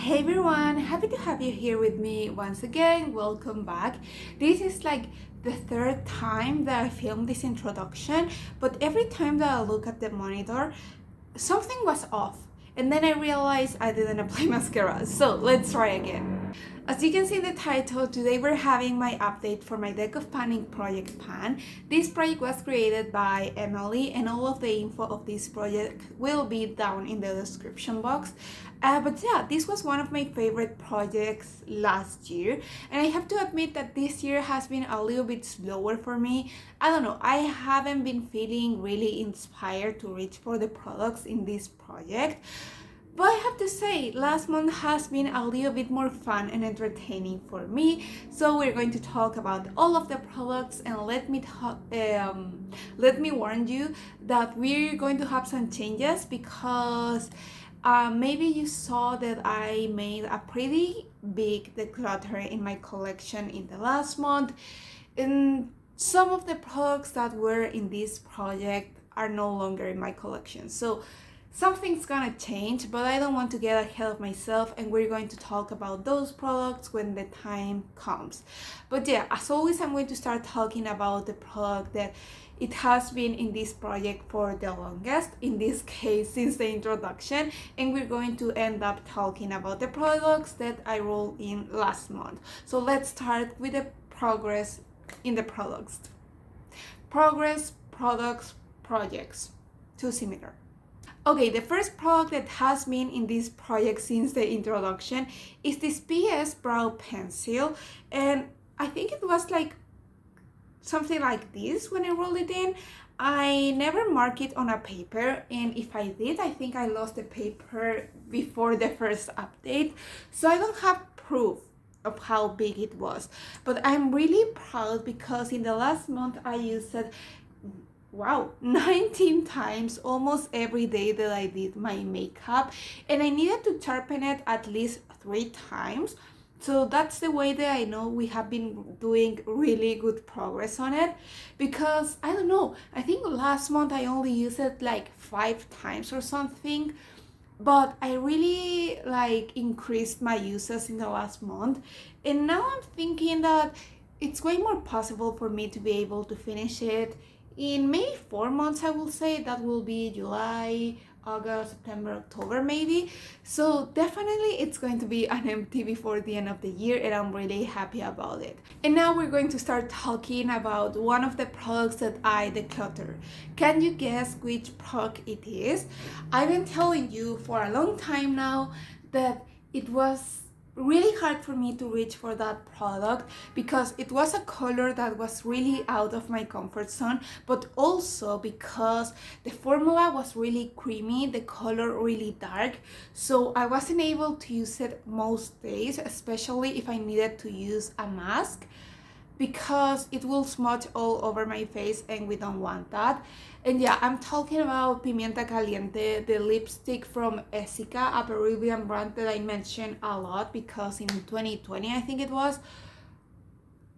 Hey everyone, happy to have you here with me once again. Welcome back. This is like the third time that I filmed this introduction, but every time that I look at the monitor, something was off. And then I realized I didn't apply mascara. So let's try again. As you can see in the title, today we're having my update for my Deck of Panic project pan. This project was created by Emily and all of the info of this project will be down in the description box. But yeah, this was one of my favorite projects last year, and I have to admit that this year has been a little bit slower for me. I don't know, I haven't been feeling really inspired to reach for the products in this project. But I have to say, last month has been a little bit more fun and entertaining for me. So we're going to talk about all of the products, and let me warn you that we're going to have some changes because maybe you saw that I made a pretty big declutter in my collection in the last month, and some of the products that were in this project are no longer in my collection. So something's gonna change, but I don't want to get ahead of myself, and we're going to talk about those products when the time comes. But yeah, as always, I'm going to start talking about the product that it has been in this project for the longest, in this case since the introduction, and we're going to end up talking about the products that I rolled in last month. So let's start with the progress in the products. Progress, products, projects, too similar. Okay, the first product that has been in this project since the introduction is this PS Brow Pencil, and I think it was like something like this when I rolled it in. I never marked it on a paper, and if I did, I think I lost the paper before the first update, so I don't have proof of how big it was. But I'm really proud because in the last month I used it, wow, 19 times, almost every day that I did my makeup, and I needed to sharpen it at least 3 times. So that's the way that I know we have been doing really good progress on it, because I don't know, I think last month I only used it like 5 times or something, but I really like increased my uses in the last month, and now I'm thinking that it's way more possible for me to be able to finish it in maybe 4 months. I will say that will be July, August, September, October maybe. So definitely it's going to be an empty before the end of the year, and I'm really happy about it. And now we're going to start talking about one of the products that I declutter. Can you guess which product it is? I've been telling you for a long time now that it was really hard for me to reach for that product because it was a color that was really out of my comfort zone, but also because the formula was really creamy, the color really dark, so I wasn't able to use it most days, especially if I needed to use a mask, because it will smudge all over my face and we don't want that. And yeah, I'm talking about Pimienta Caliente, the lipstick from Essica, a Peruvian brand that I mentioned a lot because in 2020, I think it was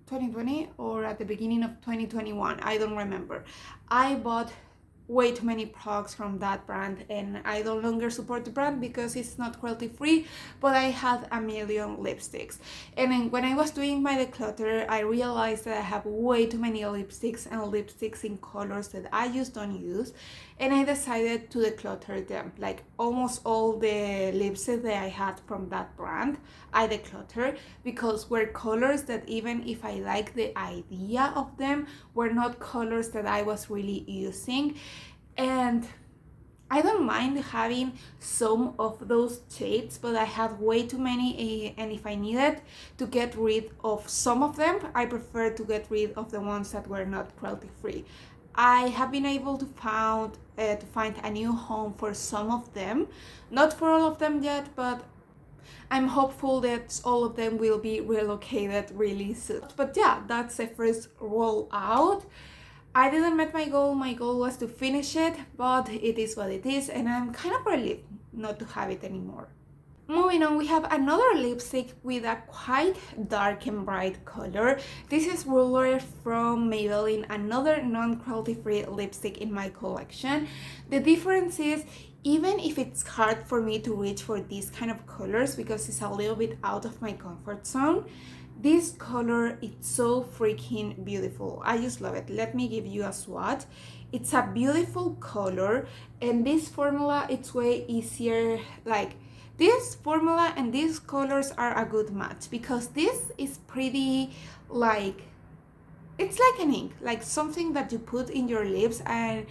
2020 or at the beginning of 2021, I don't remember, I bought way too many products from that brand, and I no longer support the brand because it's not cruelty free, but I had a million lipsticks. And then when I was doing my declutter, I realized that I have way too many lipsticks and lipsticks in colors that I just don't use, and I decided to declutter them. Like almost all the lipsticks that I had from that brand, I decluttered because were colors that even if I like the idea of them, were not colors that I was really using. And I don't mind having some of those shades, but I had way too many, and if I needed to get rid of some of them, I prefer to get rid of the ones that were not cruelty free. I have been able to find a new home for some of them, not for all of them yet, but I'm hopeful that all of them will be relocated really soon. But yeah, that's the first rollout. I didn't met my goal. My goal was to finish it, but it is what it is, and I'm kind of relieved not to have it anymore. Moving on, we have another lipstick with a quite dark and bright color. This is Ruler from Maybelline, another non-cruelty free lipstick in my collection. The difference is even if it's hard for me to reach for these kind of colors because it's a little bit out of my comfort zone, this color is so freaking beautiful. I just love it. Let me give you a swatch. It's a beautiful color, and this formula, it's way easier. Like, this formula and these colors are a good match because this is pretty, like, it's like an ink, like something that you put in your lips, and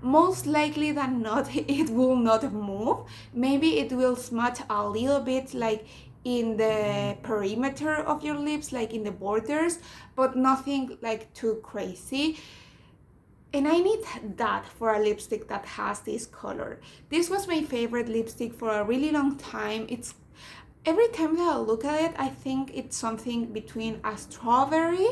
most likely than not it will not move. Maybe it will smudge a little bit, like in the perimeter of your lips, like in the borders, but nothing like too crazy. And I need that for a lipstick that has this color. This was my favorite lipstick for a really long time. It's every time that I look at it, I think it's something between a strawberry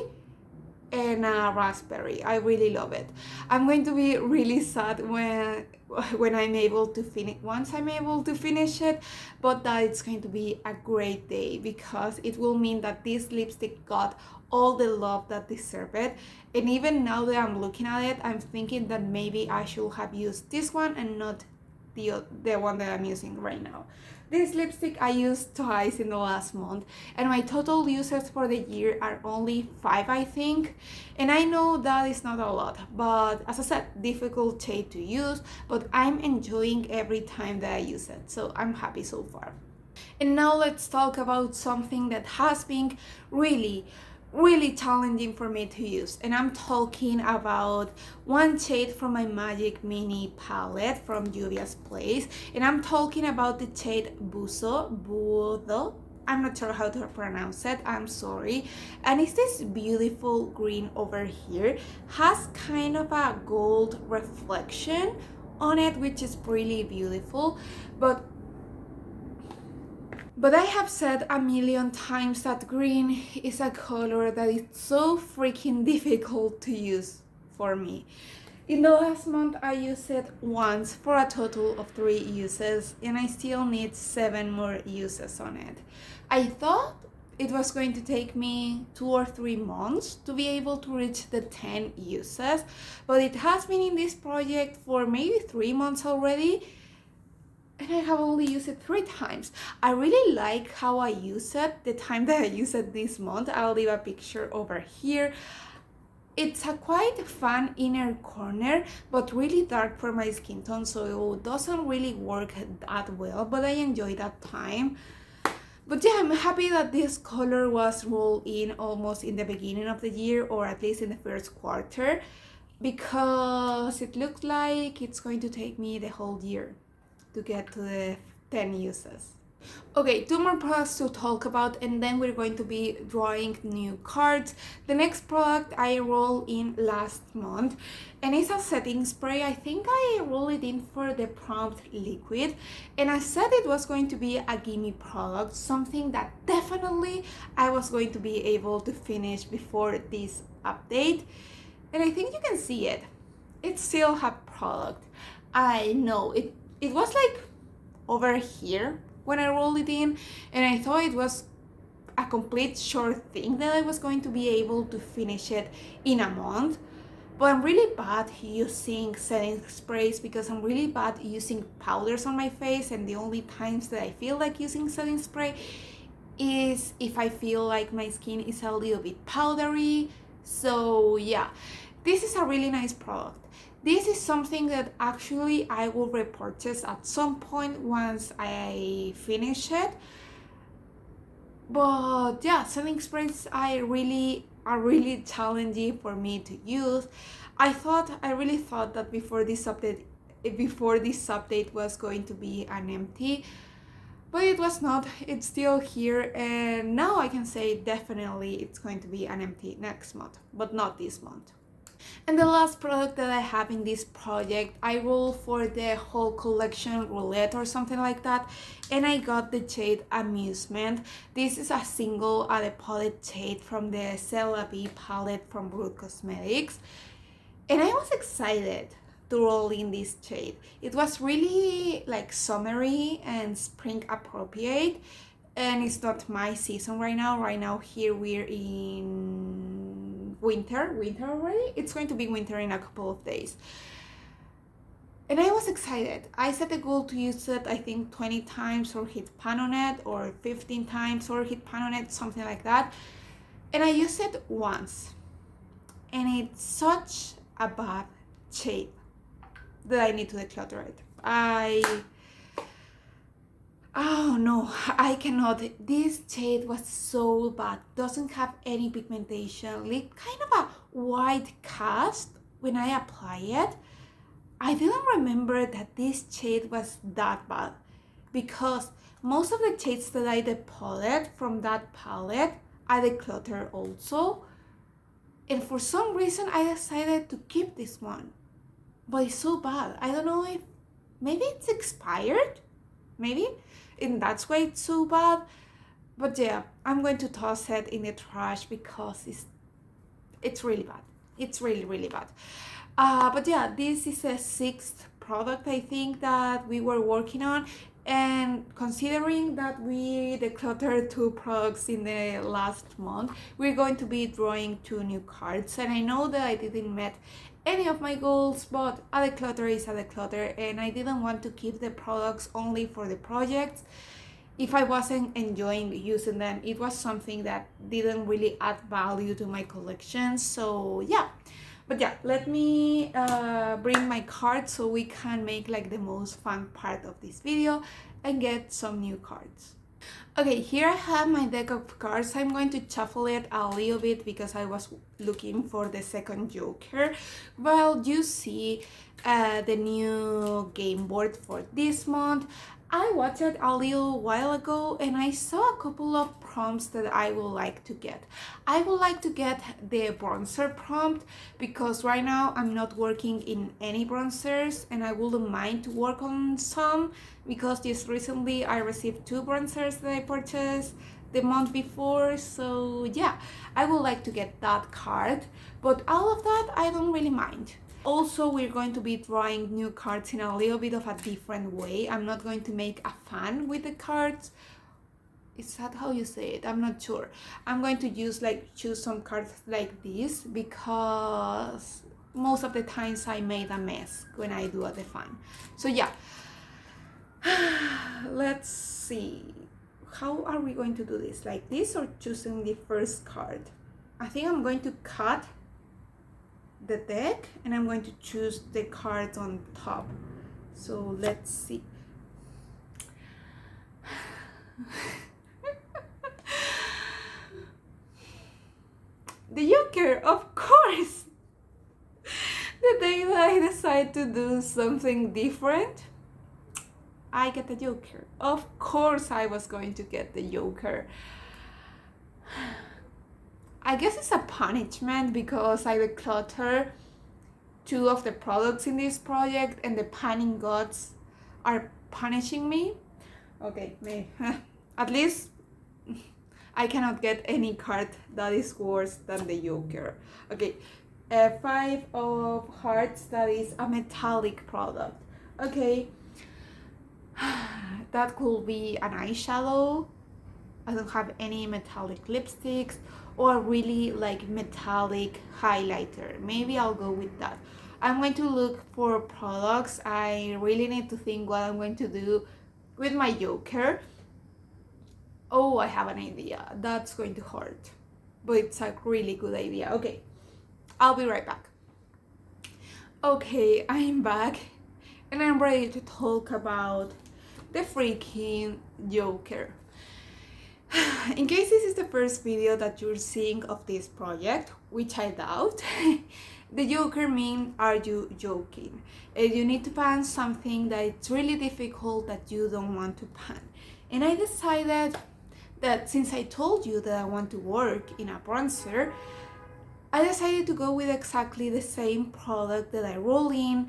and a raspberry. I really love it. I'm going to be really sad when I'm able to finish, once I'm able to finish it, but that it's going to be a great day because it will mean that this lipstick got all the love that deserved it. And even now that I'm looking at it, I'm thinking that maybe I should have used this one and not the one that I'm using right now. This lipstick I used twice in the last month, and my total uses for the year are only 5, I think. And I know that is not a lot, but as I said, difficult shade to use, but I'm enjoying every time that I use it, so I'm happy so far. And now let's talk about something that has been really challenging for me to use, and I'm talking about one shade from my Magic Mini palette from Juvias place, and I'm talking about the shade Buzo. I'm not sure how to pronounce it, I'm sorry. And it's this beautiful green over here, has kind of a gold reflection on it, which is really beautiful. But I have said a million times that green is a color that is so freaking difficult to use for me. In the last month, I used it once for a total of 3 uses, and I still need 7 more uses on it. I thought it was going to take me 2 or 3 months to be able to reach the 10 uses, but it has been in this project for maybe 3 months already, and I have only used it 3 times. I really like how I use it, the time that I use it this month. I'll leave a picture over here. It's a quite fun inner corner, but really dark for my skin tone, so it doesn't really work that well, but I enjoy that time. But yeah, I'm happy that this color was rolled in almost in the beginning of the year, or at least in the first quarter, because it looks like it's going to take me the whole year to get to the 10 uses. Okay, 2 more products to talk about, and then we're going to be drawing new cards. The next product I rolled in last month, and it's a setting spray. I think I rolled it in for the prompt liquid, and I said it was going to be a gimme product, something that definitely I was going to be able to finish before this update. And I think you can see it. It still has product. I know it was like over here when I rolled it in, and I thought it was a complete sure thing that I was going to be able to finish it in a month. But I'm really bad using setting sprays because I'm really bad using powders on my face, and the only times that I feel like using setting spray is if I feel like my skin is a little bit powdery. So yeah, this is a really nice product. This is something that actually I will repurchase at some point once I finish it. But yeah, setting sprays are really challenging for me to use. I really thought that before this update was going to be an empty, but it was not. It's still here, and now I can say definitely it's going to be an empty next month, but not this month. And the last product that I have in this project, I rolled for the whole collection roulette or something like that, and I got the shade Amusement. This is a single palette shade from the C'est La Vie palette from Root Cosmetics, and I was excited to roll in this shade. It was really like summery and spring appropriate, and it's not my season right now. Right now here we're in winter already. It's going to be winter in a couple of days. And I was excited. I set a goal to use it, I think 20 times or hit pan on it, or 15 times or hit pan on it, something like that. And I used it once. And it's such a bad shade that I need to declutter it. Oh no, I cannot. This shade was so bad. Doesn't have any pigmentation. Kind of a white cast when I apply it. I didn't remember that this shade was that bad because most of the shades that I depotted from that palette I decluttered also. And for some reason I decided to keep this one. But it's so bad. I don't know if maybe it's expired. Maybe. And that's why it's so bad. But yeah, I'm going to toss it in the trash because it's really bad. It's really, really bad. But yeah, this is a sixth product I think that we were working on, and considering that we decluttered 2 products in the last month, we're going to be drawing 2 new cards. And I know that I didn't meet any of my goals, but a declutter is a declutter, and I didn't want to keep the products only for the projects if I wasn't enjoying using them. It was something that didn't really add value to my collection. So yeah. But yeah, let me bring my cards so we can make like the most fun part of this video and get some new cards. Okay, here I have my deck of cards. I'm going to shuffle it a little bit because I was looking for the second Joker. Well, you see the new game board for this month. I watched it a little while ago and I saw a couple of prompts that I would like to get. I would like to get the bronzer prompt because right now I'm not working in any bronzers and I wouldn't mind to work on some because just recently I received 2 bronzers that I purchased the month before. So yeah, I would like to get that card, but all of that I don't really mind. Also, we're going to be drawing new cards in a little bit of a different way. I'm not going to make a fan with the cards. Is that how you say it? I'm not sure. I'm going to choose some cards like this because most of the times I made a mess when I do the fan. So yeah, let's see. How are we going to do this? Like this or choosing the first card? I think I'm going to cut the deck and I'm going to choose the cards on top. So let's see. The Joker, of course. The day that I decide to do something different, I get the Joker. Of course I was going to get the Joker. I guess it's a punishment because I declutter 2 of the products in this project and the panning gods are punishing me. Okay, at least I cannot get any card that is worse than the Joker. Okay, 5 of hearts, that is a metallic product. Okay, that could be an eyeshadow. I don't have any metallic lipsticks or really like metallic highlighter. Maybe I'll go with that. I'm going to look for products. I really need to think what I'm going to do with my Joker. Oh, I have an idea. That's going to hurt, but it's a really good idea. Okay, I'll be right back. Okay, I'm back and I'm ready to talk about the freaking Joker. In case this is the first video that you're seeing of this project, which I doubt, the Joker meme, are you joking? You need to pan something that it's really difficult that you don't want to pan. And I decided that since I told you that I want to work in a bronzer, I decided to go with exactly the same product that I rolled in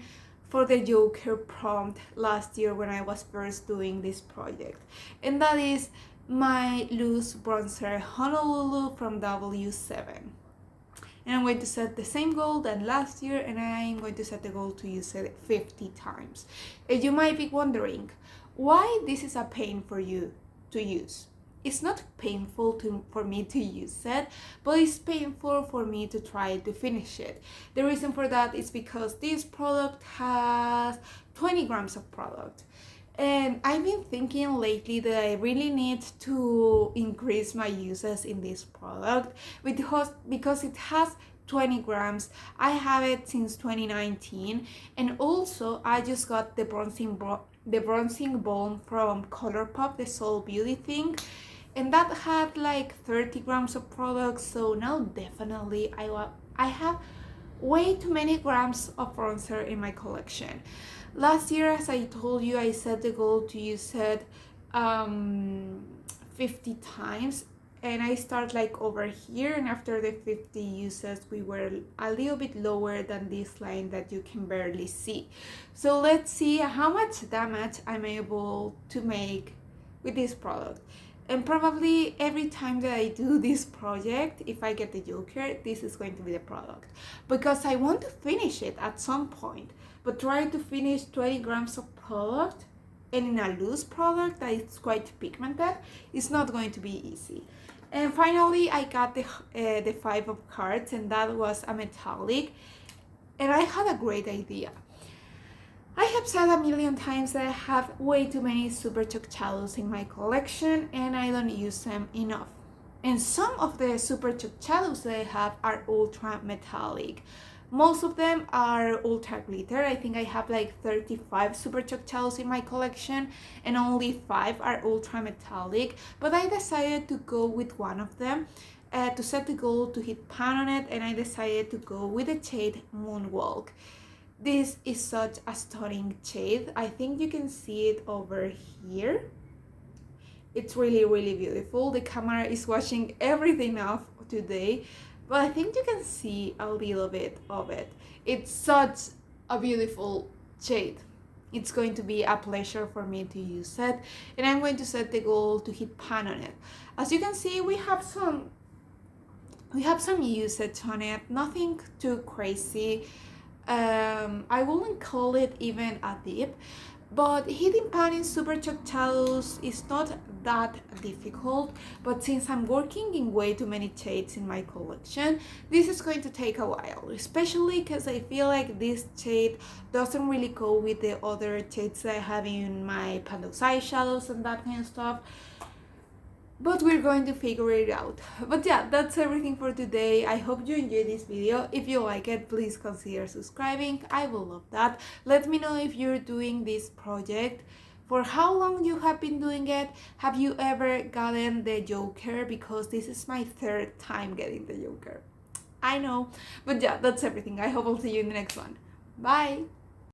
for the Joker prompt last year when I was first doing this project. And that is my loose bronzer Honolulu from W7. And I'm going to set the same goal than last year, and I'm going to set the goal to use it 50 times. And you might be wondering why this is a pain for you to use. it's not painful for me to use it, but it's painful for me to try to finish it. The reason for that is because this product has 20 grams of product. And I've been thinking lately that I really need to increase my uses in this product because it has 20 grams. I have it since 2019, and also I just got the bronzing balm from Colourpop, the Soul Beauty thing, and that had like 30 grams of product. So now definitely I have way too many grams of bronzer in my collection. Last year, as I told you, I set the goal to use it 50 times, and I start like over here, and after the 50 uses we were a little bit lower than this line that you can barely see. So let's see how much damage I'm able to make with this product. And probably every time that I do this project, if I get the Joker, this is going to be the product, because I want to finish it at some point. But trying to finish 20 grams of product and in a loose product that is quite pigmented is not going to be easy. And finally, I got the 5 of cards, and that was a metallic, and I had a great idea. I have said a million times that I have way too many Superfruit shadows in my collection and I don't use them enough. And some of the Superfruit shadows that I have are ultra metallic. Most of them are ultra glitter. I think I have like 35 Superfruit shadows in my collection and only 5 are ultra metallic. But I decided to go with one of them to set the goal to hit pan on it, and I decided to go with the shade Moonwalk. This is such a stunning shade. I think you can see it over here. It's really beautiful. The camera is washing everything off today, but I think you can see a little bit of it. It's such a beautiful shade. It's going to be a pleasure for me to use it, and I'm going to set the goal to hit pan on it. As you can see, we have some usage on it, nothing too crazy. I wouldn't call it even a dip, but hitting pan in Superfruit shadows is not that difficult. But since I'm working in way too many shades in my collection, this is going to take a while, especially because I feel like this shade doesn't really go with the other shades that I have in my Pando's eyeshadows and that kind of stuff. But we're going to figure it out. But yeah, that's everything for today. I hope you enjoyed this video. If you like it, please consider subscribing. I will love that. Let me know if you're doing this project, for how long you have been doing it. Have you ever gotten the Joker? Because this is my 3rd time getting the Joker. I know. But yeah, that's everything. I hope I'll see you in the next one. Bye!